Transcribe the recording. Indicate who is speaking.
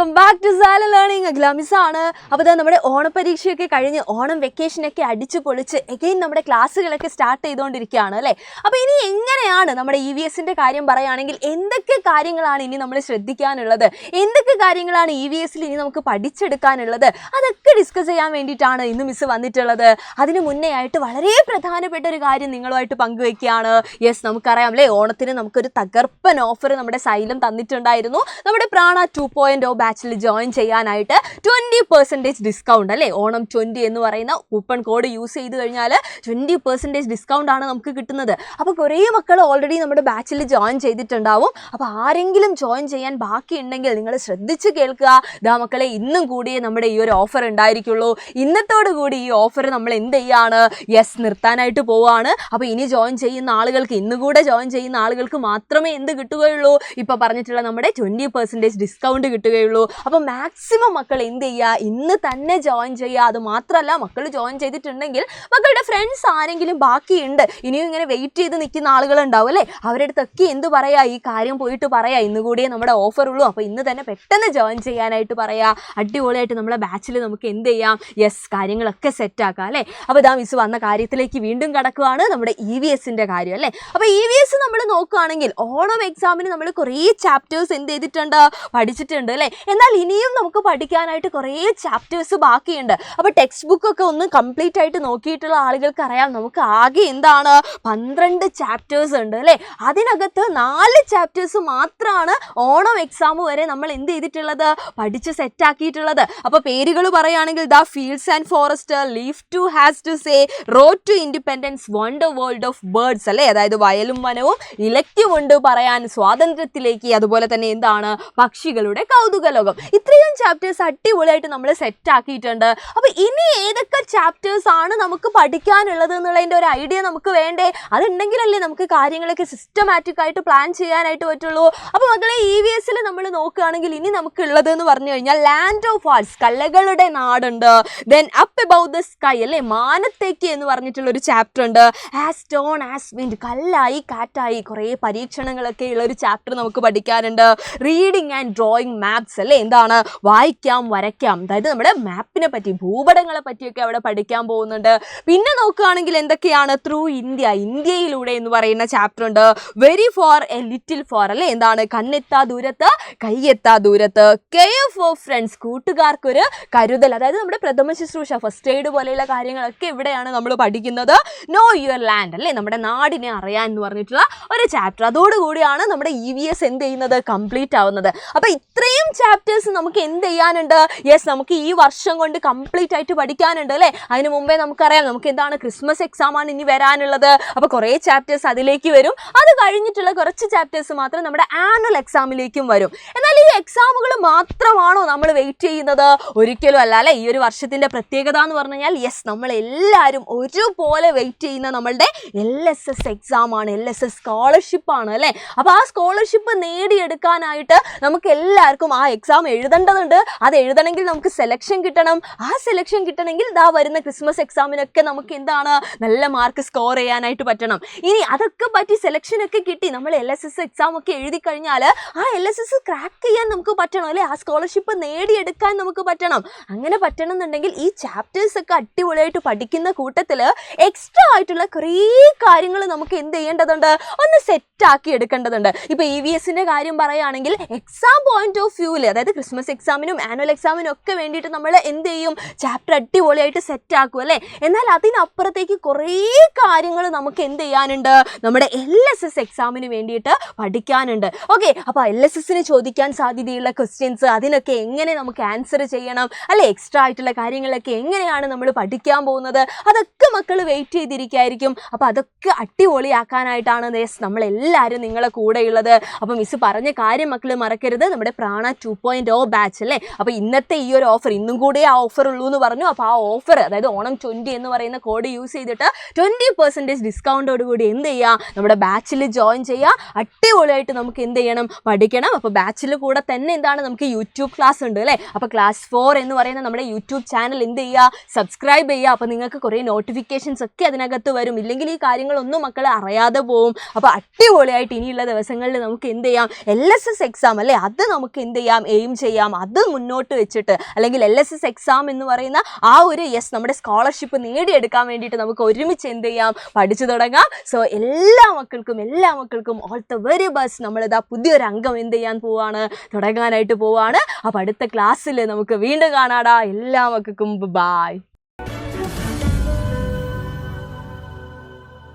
Speaker 1: Welcome back to Sala learning. അഖിലാമിസാണ്. അപ്പോൾ നമ്മുടെ ഓണപരീക്ഷയൊക്കെ കഴിഞ്ഞ് ഓണം വെക്കേഷനൊക്കെ അടിച്ചു പൊളിച്ച് എഗെയിൻ നമ്മുടെ ക്ലാസ്സുകളൊക്കെ സ്റ്റാർട്ട് ചെയ്തുകൊണ്ടിരിക്കുകയാണ് അല്ലേ. അപ്പോൾ ഇനി എങ്ങനെയാണ് നമ്മുടെ EVSൻ്റെ കാര്യം പറയുകയാണെങ്കിൽ എന്തൊക്കെ കാര്യങ്ങളാണ് ഇനി നമ്മൾ ശ്രദ്ധിക്കാനുള്ളത്, എന്തൊക്കെ കാര്യങ്ങളാണ് EVSൽ ഇനി നമുക്ക് പഠിച്ചെടുക്കാനുള്ളത്, അതൊക്കെ ഡിസ്കസ് ചെയ്യാൻ വേണ്ടിയിട്ടാണ് ഇന്ന് മിസ് വന്നിട്ടുള്ളത്. അതിന് മുന്നേ ആയിട്ട് വളരെ പ്രധാനപ്പെട്ട ഒരു കാര്യം നിങ്ങളുമായിട്ട് പങ്കുവയ്ക്കുകയാണ്. യെസ്, നമുക്കറിയാം അല്ലേ, ഓണത്തിന് നമുക്കൊരു തകർപ്പൻ ഓഫർ നമ്മുടെ സൈലം തന്നിട്ടുണ്ടായിരുന്നു. നമ്മുടെ പ്രാണ 2.0 ബാച്ചിൽ ജോയിൻ ചെയ്യാനായിട്ട് 20% ഡിസ്കൗണ്ട് അല്ലേ. ഓണം 20 എന്ന് പറയുന്ന കൂപ്പൺ കോഡ് യൂസ് ചെയ്ത് കഴിഞ്ഞാൽ 20% ഡിസ്കൗണ്ട് ആണ് നമുക്ക് കിട്ടുന്നത്. അപ്പോൾ കുറേ മക്കൾ ഓൾറെഡി നമ്മുടെ ബാച്ചിൽ ജോയിൻ ചെയ്തിട്ടുണ്ടാവും. അപ്പോൾ ആരെങ്കിലും ജോയിൻ ചെയ്യാൻ ബാക്കിയുണ്ടെങ്കിൽ നിങ്ങൾ ശ്രദ്ധിച്ച് കേൾക്കുക. ഇതാ മക്കളെ, ഇന്നും കൂടിയേ നമ്മുടെ ഈ ഒരു ഓഫർ ഉണ്ടായിരിക്കുള്ളൂ. ഇന്നത്തോടു കൂടി ഈ ഓഫർ നമ്മൾ എന്ത് ചെയ്യാണ്, യെസ്, നിർത്താനായിട്ട് പോവുകയാണ്. അപ്പോൾ ഇനി ജോയിൻ ചെയ്യുന്ന ആളുകൾക്ക്, ഇന്നുകൂടെ ജോയിൻ ചെയ്യുന്ന ആളുകൾക്ക് മാത്രമേ എന്ത് കിട്ടുകയുള്ളൂ, ഇപ്പോൾ പറഞ്ഞിട്ടുള്ള നമ്മുടെ 20% ഡിസ്കൗണ്ട് കിട്ടുകയുള്ളൂ. അപ്പോൾ മാക്സിമം മക്കൾ എന്ത് ചെയ്യുക, ഇന്ന് തന്നെ ജോയിൻ ചെയ്യുക. അത് മാത്രമല്ല, മക്കൾ ജോയിൻ ചെയ്തിട്ടുണ്ടെങ്കിൽ മക്കളുടെ ഫ്രണ്ട്സ് ആരെങ്കിലും ബാക്കിയുണ്ട്, ഇനിയും ഇങ്ങനെ വെയിറ്റ് ചെയ്ത് നിൽക്കുന്ന ആളുകളുണ്ടാവും അല്ലേ, അവരുടെ അടുത്തൊക്കെ എന്ത് പറയുക, ഈ കാര്യം പോയിട്ട് പറയുക, ഇന്നുകൂടിയേ നമ്മുടെ ഓഫർ ഉള്ളൂ, അപ്പോൾ ഇന്ന് തന്നെ പെട്ടെന്ന് ജോയിൻ ചെയ്യാനായിട്ട് പറയുക. അടിപൊളിയായിട്ട് നമ്മളെ ബാച്ചിൽ നമുക്ക് എന്ത് ചെയ്യാം, യെസ്, കാര്യങ്ങളൊക്കെ സെറ്റാക്കാം അല്ലേ. അപ്പോൾ ഇതാ മിസ് വന്ന കാര്യത്തിലേക്ക് വീണ്ടും കടക്കുകയാണ്, നമ്മുടെ EVSൻ്റെ കാര്യം അല്ലേ. അപ്പോൾ EVS നമ്മൾ നോക്കുകയാണെങ്കിൽ ഓണം എക്സാമിന് നമ്മൾ കുറേ ചാപ്റ്റേഴ്സ് എന്ത് ചെയ്തിട്ടുണ്ട്, പഠിച്ചിട്ടുണ്ട് അല്ലേ. എന്നാൽ ഇനിയും നമുക്ക് പഠിക്കാനായിട്ട് കുറേ ചാപ്റ്റേഴ്സ് ബാക്കിയുണ്ട്. അപ്പോൾ ടെക്സ്റ്റ് ബുക്കൊക്കെ ഒന്ന് കംപ്ലീറ്റ് ആയിട്ട് നോക്കിയിട്ടുള്ള ആളുകൾക്ക് അറിയാം, നമുക്ക് ആകെ എന്താണ് 12 ചാപ്റ്റേഴ്സ് ഉണ്ട് അല്ലേ. അതിനകത്ത് 4 ചാപ്റ്റേഴ്സ് മാത്രമാണ് ഓണം എക്സാം വരെ നമ്മൾ എന്ത് ചെയ്തിട്ടുള്ളത്, പഠിച്ച് സെറ്റാക്കിയിട്ടുള്ളത്. അപ്പോൾ പേരുകൾ പറയുകയാണെങ്കിൽ the fields and forest, leave to has to say, road to independence, wonder world of birds അല്ലേ, അതായത് വയലും വനവും, ഇലക്റ്റുമുണ്ട് പറയാൻ, സ്വാതന്ത്ര്യത്തിലേക്ക്, അതുപോലെ തന്നെ എന്താണ് പക്ഷികളുടെ കൗതുക ലോകം. ഇത്രയും ചാപ്റ്റേഴ്സ് അടിപൊളിയായിട്ട് നമ്മൾ സെറ്റ് ആക്കിയിട്ടുണ്ട്. അപ്പോൾ ഇനി ഏതൊക്കെ ചാപ്റ്റേഴ്സ് ആണ് നമുക്ക് പഠിക്കാനുള്ളത് എന്നുള്ളതിൻ്റെ ഒരു ഐഡിയ നമുക്ക് വേണ്ടേ. അതുണ്ടെങ്കിലല്ലേ നമുക്ക് കാര്യങ്ങളൊക്കെ സിസ്റ്റമാറ്റിക് ആയിട്ട് പ്ലാൻ ചെയ്യാനായിട്ട് പറ്റുള്ളൂ. അപ്പോൾ മക്കളെ, EVSൽ നമ്മൾ നോക്കുകയാണെങ്കിൽ ഇനി നമുക്ക് ഉള്ളത് എന്ന് പറഞ്ഞു കഴിഞ്ഞാൽ ലാൻഡ് ഓഫ് ആർട്സ്, കലകളുടെ നാടുണ്ട്. Then up about the sky അല്ലേ, മാനത്തേക്ക് എന്ന് പറഞ്ഞിട്ടുള്ളൊരു ചാപ്റ്റർ ഉണ്ട്. ആസ് സ്റ്റോൺ ആസ് വിൻഡ്, കല്ലായി കാറ്റായി, കുറേ പരീക്ഷണങ്ങളൊക്കെ ഉള്ള ഒരു ചാപ്റ്റർ നമുക്ക് പഠിക്കാനുണ്ട്. റീഡിങ് ആൻഡ് ഡ്രോയിങ് മാപ്സ് അല്ലേ, എന്താണ്, വായിക്കാം വരയ്ക്കാം, അതായത് നമ്മുടെ മാപ്പിനെ പറ്റി, ഭൂപടങ്ങളെ പറ്റിയൊക്കെ അവിടെ പഠിക്കാൻ പോകുന്നുണ്ട്. പിന്നെ നോക്കുകയാണെങ്കിൽ എന്തൊക്കെയാണ്, ത്രൂ ഇന്ത്യ, ഇന്ത്യയിലൂടെ എന്ന് പറയുന്ന ചാപ്റ്റർ ഉണ്ട്. Very for a little for അല്ലേ, എന്താണ്, കണ്ണെത്താ ദൂരത്ത് കൈയെത്താ ദൂരത്ത്. കെയർ ഫോർ ഫ്രണ്ട്സ്, കൂട്ടുകാർക്കൊരു കരുതൽ, അതായത് നമ്മുടെ പ്രഥമ ശുശ്രൂഷ, ഫസ്റ്റ് എയ്ഡ് പോലെയുള്ള കാര്യങ്ങളൊക്കെ ഇവിടെയാണ് നമ്മൾ പഠിക്കുന്നത്. നോ യുവർ ലാൻഡ് അല്ലേ, നമ്മുടെ നാടിനെ അറിയാൻ എന്ന് പറഞ്ഞിട്ടുള്ള ഒരു ചാപ്റ്റർ. അതോടുകൂടിയാണ് നമ്മുടെ EVS എന്ത് ചെയ്യുന്നത്, കംപ്ലീറ്റ് ആവുന്നത്. അപ്പോൾ ഇത്രയും ചാപ്റ്റേഴ്സ് നമുക്ക് എന്ത് ചെയ്യാനുണ്ട്, യെസ്, നമുക്ക് ഈ വർഷം കൊണ്ട് കംപ്ലീറ്റ് ആയിട്ട് പഠിക്കാനുണ്ട് അല്ലേ. അതിന് മുമ്പേ നമുക്കറിയാം നമുക്ക് എന്താണ്, ക്രിസ്മസ് എക്സാം ആണ് ഇനി വരാനുള്ളത്. അപ്പോൾ കുറേ ചാപ്റ്റേഴ്സ് അതിലേക്ക് വരും. അത് കഴിഞ്ഞിട്ടുള്ള കുറച്ച് ചാപ്റ്റേഴ്സ് മാത്രം നമ്മുടെ ആനുവൽ എക്സാമിലേക്കും വരും. എന്നാൽ ഈ എക്സാമുകൾ മാത്രമാണോ നമ്മൾ വെയിറ്റ് ചെയ്യുന്നത്? ഒരിക്കലും അല്ല അല്ലേ. ഈ ഒരു വർഷത്തിൻ്റെ പ്രത്യേകത എന്ന് പറഞ്ഞു കഴിഞ്ഞാൽ, യെസ്, നമ്മളെല്ലാവരും ഒരുപോലെ വെയിറ്റ് ചെയ്യുന്ന നമ്മളുടെ LSS എക്സാം ആണ്, LSS സ്കോളർഷിപ്പ് ആണ് അല്ലേ. അപ്പോൾ ആ സ്കോളർഷിപ്പ് നേടിയെടുക്കാനായിട്ട് നമുക്ക് എല്ലാവർക്കും ആ എക്സാം എഴുതേണ്ടതുണ്ട്. അത് എഴുതണമെങ്കിൽ നമുക്ക് സെലക്ഷൻ കിട്ടണം. ആ സെലക്ഷൻ കിട്ടണമെങ്കിൽ ഇതാ വരുന്ന ക്രിസ്മസ് എക്സാമിനൊക്കെ നമുക്ക് എന്താണ്, നല്ല മാർക്ക് സ്കോർ ചെയ്യാനായിട്ട് പറ്റണം. ഇനി അതൊക്കെ പറ്റി സെലക്ഷനൊക്കെ കിട്ടി നമ്മൾ LSS എക്സാം ഒക്കെ എഴുതി കഴിഞ്ഞാൽ ആ LSS ക്രാക്ക് ചെയ്യാൻ നമുക്ക് പറ്റണം അല്ലേ, ആ സ്കോളർഷിപ്പ് നേടിയെടുക്കാൻ നമുക്ക് പറ്റണം. അങ്ങനെ പറ്റണം എന്നുണ്ടെങ്കിൽ ഈ ചാപ്റ്റേഴ്സ് ഒക്കെ അടിപൊളിയായിട്ട് പഠിക്കുന്ന കൂട്ടത്തിൽ എക്സ്ട്രാ ആയിട്ടുള്ള കുറേ കാര്യങ്ങൾ നമുക്ക് എന്ത് ചെയ്യേണ്ടതുണ്ട്, ഒന്ന് സെറ്റാക്കി എടുക്കേണ്ടതുണ്ട്. ഇപ്പോൾ EVSൻ്റെ കാര്യം പറയുകയാണെങ്കിൽ എക്സാം പോയിന്റ് ഓഫ് വ്യൂവിൽ, അതായത് ക്രിസ്മസ് എക്സാമിനും ആനുവൽ എക്സാമിനും ഒക്കെ വേണ്ടിയിട്ട് നമ്മൾ എന്ത് ചെയ്യും, ചാപ്റ്റർ അടിപൊളിയായിട്ട് സെറ്റ് ആക്കും അല്ലേ. എന്നാൽ അതിനപ്പുറത്തേക്ക് കുറേ കാര്യങ്ങൾ നമുക്ക് എന്ത് ചെയ്യാനുണ്ട്, നമ്മുടെ LSS എക്സാമിന് വേണ്ടിയിട്ട് പഠിക്കാനുണ്ട്. ഓക്കെ, അപ്പോൾ LSSന് ചോദിക്കാൻ സാധ്യതയുള്ള ക്വസ്റ്റ്യൻസ്, അതിനൊക്കെ എങ്ങനെ നമുക്ക് ആൻസർ ചെയ്യണം അല്ലെ, എക്സ്ട്രാ ആയിട്ടുള്ള കാര്യങ്ങളൊക്കെ എങ്ങനെയാണ് നമ്മൾ പഠിക്കാൻ പോകുന്നത്, അതൊക്കെ മക്കൾ വെയിറ്റ് ചെയ്തിരിക്കുകയായിരിക്കും. അപ്പോൾ അതൊക്കെ അടിപൊളിയാക്കാനായിട്ടാണ് നമ്മളെല്ലാവരും നിങ്ങളെ കൂടെയുള്ളത്. അപ്പോൾ മിസ് പറഞ്ഞ കാര്യം മക്കൾ മറക്കരുത്, നമ്മുടെ പ്രാണ 2.0 ബാച്ച് അല്ലേ. അപ്പോൾ ഇന്നത്തെ ഈ ഒരു ഓഫർ, ഇന്നും കൂടെ ആ ഓഫർ ഉള്ളൂ എന്ന് പറഞ്ഞു. അപ്പോൾ ആ ഓഫർ, അതായത് ഓണം 20 എന്ന് പറയുന്ന കോഡ് യൂസ് ചെയ്തിട്ട് 20% ഡിസ്കൗണ്ടോടുകൂടി എന്ത് ചെയ്യുക, നമ്മുടെ ബാച്ചിൽ ജോയിൻ ചെയ്യുക. അടിപൊളിയായിട്ട് നമുക്ക് എന്ത് ചെയ്യണം, പഠിക്കണം. അപ്പോൾ ബാച്ചിൽ കൂടെ കൂടെ തന്നെ എന്താണ് നമുക്ക് യൂട്യൂബ് ക്ലാസ് ഉണ്ട് അല്ലേ. അപ്പോൾ ക്ലാസ് 4 എന്ന് പറയുന്ന നമ്മുടെ യൂട്യൂബ് ചാനൽ എന്ത് ചെയ്യുക, സബ്സ്ക്രൈബ് ചെയ്യുക. അപ്പോൾ നിങ്ങൾക്ക് കുറേ നോട്ടിഫിക്കേഷൻസ് ഒക്കെ അതിനകത്ത് വരും. ഇല്ലെങ്കിൽ ഈ കാര്യങ്ങളൊന്നും മക്കൾ അറിയാതെ പോവും. അപ്പോൾ അടിപൊളിയായിട്ട് ഇനിയുള്ള ദിവസങ്ങളിൽ നമുക്ക് എന്ത് ചെയ്യാം, LSS എക്സാം അല്ലേ, അത് നമുക്ക് എന്ത് ചെയ്യാം, എയിം ചെയ്യാം. അത് മുന്നോട്ട് വെച്ചിട്ട് അല്ലെങ്കിൽ LSS എക്സാം എന്ന് പറയുന്ന ആ ഒരു നമ്മുടെ സ്കോളർഷിപ്പ് നേടിയെടുക്കാൻ വേണ്ടിയിട്ട് നമുക്ക് ഒരുമിച്ച് എന്ത് ചെയ്യാം, പഠിച്ചു തുടങ്ങാം. സോ എല്ലാ മക്കൾക്കും ഓൾ ദ വെരി ബെസ്റ്റ്. നമ്മളിതാ പുതിയൊരു അംഗം എന്ത് ചെയ്യാൻ പോവാണ്, തുടങ്ങാനായിട്ട് പോവാണ്. അപ്പോൾ അടുത്ത ക്ലാസ്സിൽ നമുക്ക് വീണ്ടും കാണാടാ. എല്ലാ മക്കൾക്കും ബൈ.